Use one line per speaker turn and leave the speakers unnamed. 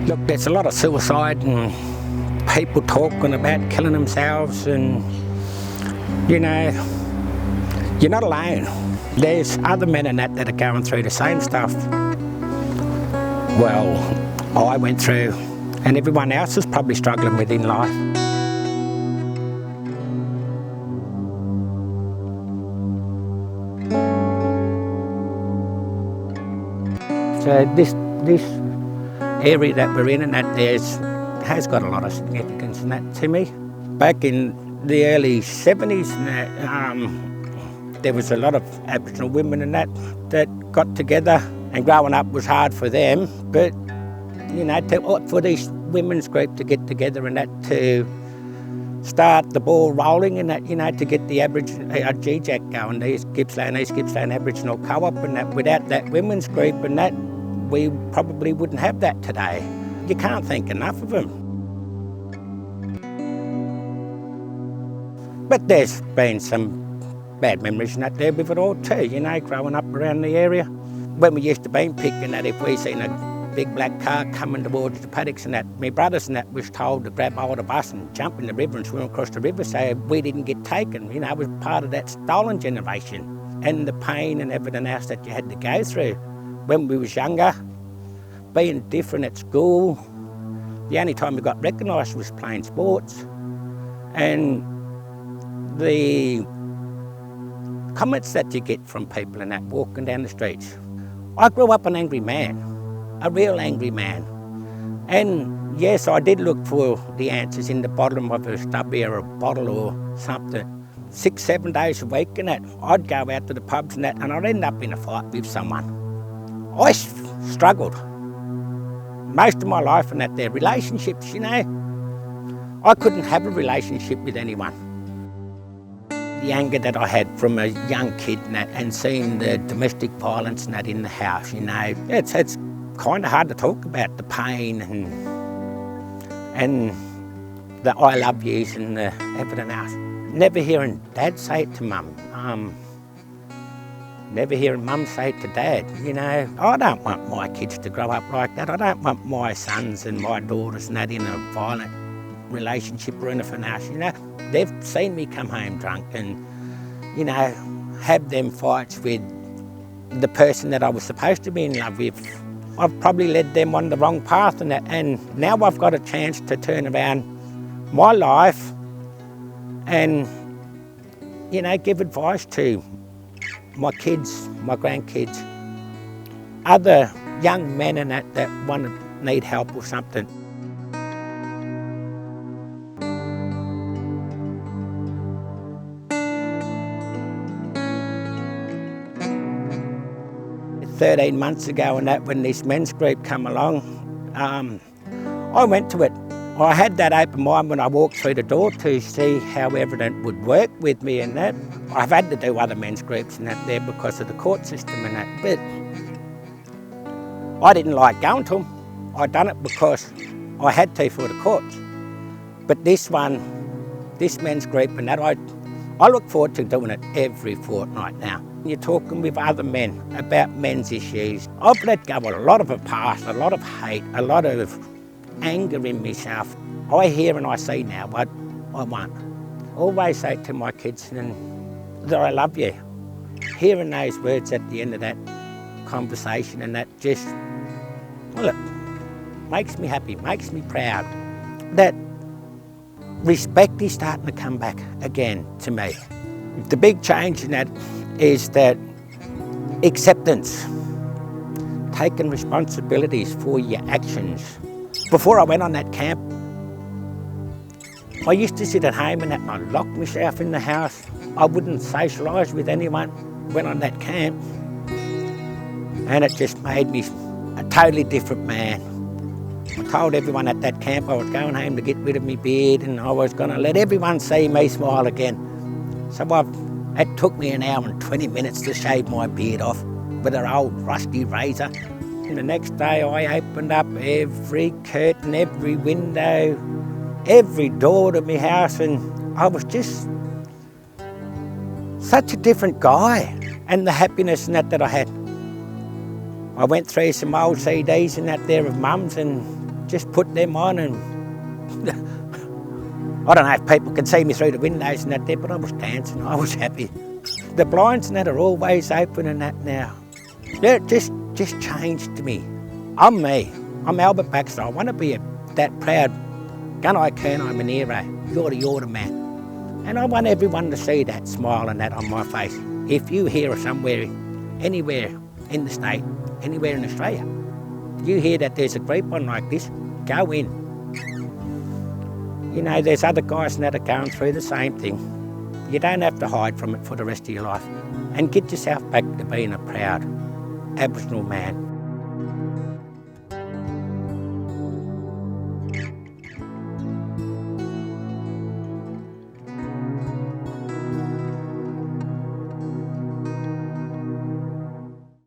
Look, there's a lot of suicide and people talking about killing themselves, and you know, you're not alone. There's other men and that are going through the same stuff. Well, I went through, and everyone else is probably struggling with in life. So this area that we're in and that has got a lot of significance in that to me. Back in the early 70s, there was a lot of Aboriginal women and that got together, and growing up was hard for them, but you know, for these women's group to get together and that to start the ball rolling and that, you know, to get the GJAC going, the East Gippsland Aboriginal Co-op, and that without that women's group and that, we probably wouldn't have that today. You can't thank enough of them. But there's been some bad memories and that there with it all too, you know, growing up around the area. When we used to be picking that, if we seen a big black car coming towards the paddocks and that, my brothers and that was told to grab hold of the bus and jump in the river and swim across the river so we didn't get taken. You know, it was part of that stolen generation and the pain and everything else that you had to go through. When we was younger, being different at school, the only time we got recognised was playing sports. And the comments that you get from people and that walking down the streets. I grew up an angry man, a real angry man. And yes, I did look for the answers in the bottom of a stubby or a bottle or something. 6-7 days a week and that, I'd go out to the pubs and that, and I'd end up in a fight with someone. I struggled most of my life in that, their relationships, you know. I couldn't have a relationship with anyone. The anger that I had from a young kid and that, and seeing the domestic violence and that in the house, you know, it's kind of hard to talk about the pain and the I love yous and the everything else. Never hearing Dad say it to Mum. Never hearing Mum say it to Dad, you know. I don't want my kids to grow up like that. I don't want my sons and my daughters and that in a violent relationship or anything else, you know. They've seen me come home drunk and, you know, have them fights with the person that I was supposed to be in love with. I've probably led them on the wrong path and that, and now I've got a chance to turn around my life and, you know, give advice to my kids, my grandkids, other young men and that need help or something. $13 months ago and that, when this men's group come along, I went to it. I had that open mind when I walked through the door to see how everything would work with me and that. I've had to do other men's groups and that there because of the court system and that, but I didn't like going to them. I done it because I had to for the courts. But this one, this men's group and that, I look forward to doing it every fortnight now. You're talking with other men about men's issues. I've let go of a lot of the past, a lot of hate, a lot of anger in myself. I hear and I see now what I want. Always say to my kids that I love you. Hearing those words at the end of that conversation and that just, well, it makes me happy, makes me proud. That respect is starting to come back again to me. The big change in that is that acceptance, taking responsibilities for your actions. Before I went on that camp, I used to sit at home and I'd lock myself in the house. I wouldn't socialise with anyone. Went on that camp and it just made me a totally different man. I told everyone at that camp I was going home to get rid of my beard and I was going to let everyone see me smile again. So it took me 1 hour and 20 minutes to shave my beard off with an old rusty razor. And the next day I opened up every curtain, every window, every door to my house, and I was just such a different guy. And the happiness in that I had. I went through some old CDs and that there of Mum's and just put them on, and I don't know if people could see me through the windows and that there, but I was dancing, I was happy. The blinds and that are always open and that now. It just changed to me. I'm me. I'm Albert Baxter. I want to be that proud gun-eye can, I'm an hero. You're the man. And I want everyone to see that smile and that on my face. If you hear somewhere, anywhere in the state, anywhere in Australia, you hear that there's a group on like this, go in. You know, there's other guys that are going through the same thing. You don't have to hide from it for the rest of your life. And get yourself back to being a proud Aboriginal man.